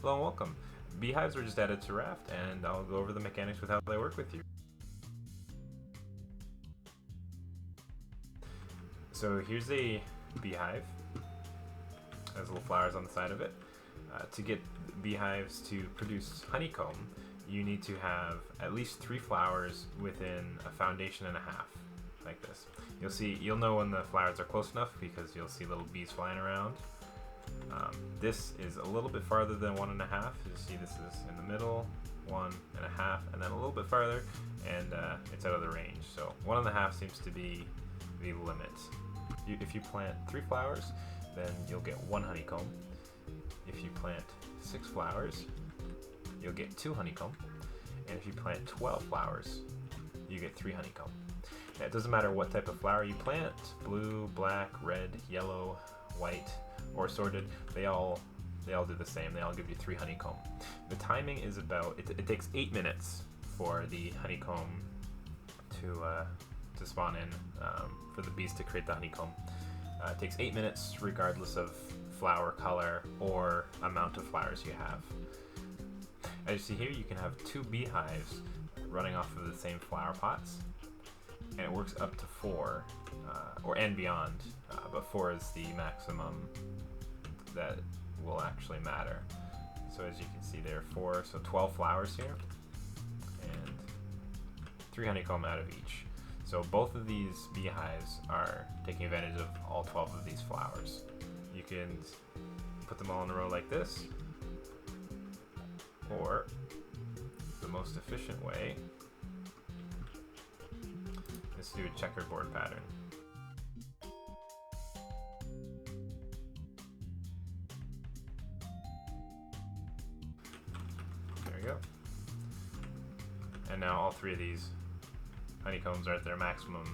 Hello and welcome. Beehives were just added to Raft, and I'll go over the mechanics with how they work with you. So here's a beehive. Has little flowers on the side of it. To get beehives to produce honeycomb, you need to have at least 3 flowers within a foundation and a half, like this. You'll know when the flowers are close enough because you'll see little bees flying around. This is a little bit farther than 1.5. You see this is in the middle, 1.5, and then a little bit farther, and it's out of the range. So 1.5 seems to be the limit. If you plant 3 flowers, then you'll get 1 honeycomb. If you plant 6 flowers, you'll get 2 honeycomb. And if you plant 12 flowers, you get 3 honeycomb. Now, it doesn't matter what type of flower you plant, blue, black, red, yellow, white, or assorted, they all do the same. They all give you 3 honeycomb. The timing is it takes 8 minutes for the honeycomb to spawn in, for the bees to create the honeycomb. It takes 8 minutes regardless of flower color or amount of flowers you have. As you see here, you can have 2 beehives running off of the same flower pots, and it works up to 4 and beyond, but 4 is the maximum that will actually matter. So as you can see there, 4, so 12 flowers here, and 3 honeycomb out of each. So both of these beehives are taking advantage of all 12 of these flowers. You can put them all in a row like this, or the most efficient way is to do a checkerboard pattern. There we go. And now all 3 of these honeycombs are at their maximum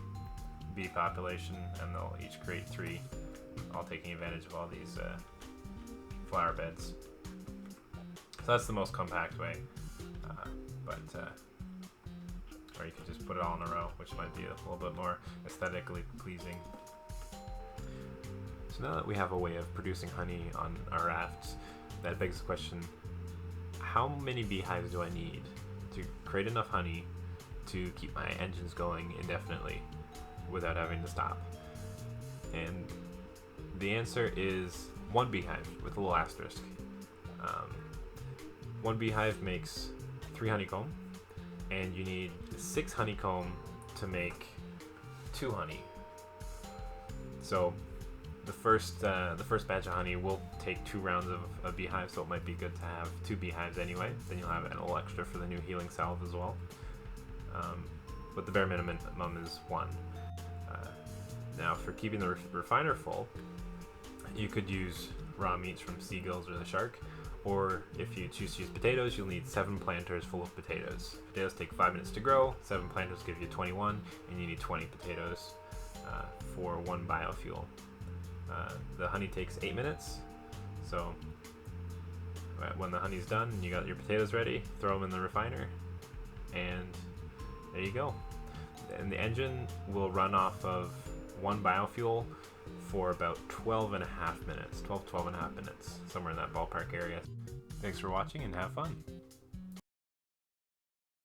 bee population, and they'll each create 3, all taking advantage of all these flower beds. So that's the most compact way, or you can just put it all in a row, which might be a little bit more aesthetically pleasing. So now that we have a way of producing honey on our rafts, that begs the question, how many beehives do I need to create enough honey to keep my engines going indefinitely without having to stop? And the answer is 1 beehive with a little asterisk. 1 beehive makes 3 honeycomb, and you need 6 honeycomb to make 2 honey. So the first batch of honey will take 2 rounds of a beehive, so it might be good to have 2 beehives anyway. Then you'll have a little extra for the new healing salve as well. But the bare minimum is 1. Now, for keeping the refiner full, you could use raw meats from seagulls or the shark, or if you choose to use potatoes, you'll need 7 planters full of potatoes. Potatoes take 5 minutes to grow, 7 planters give you 21, and you need 20 potatoes for 1 biofuel. The honey takes 8 minutes, so when the honey's done and you got your potatoes ready, throw them in the refiner, and there you go. And the engine will run off of 1 biofuel for about 12 and a half minutes, somewhere in that ballpark area. Thanks for watching and have fun.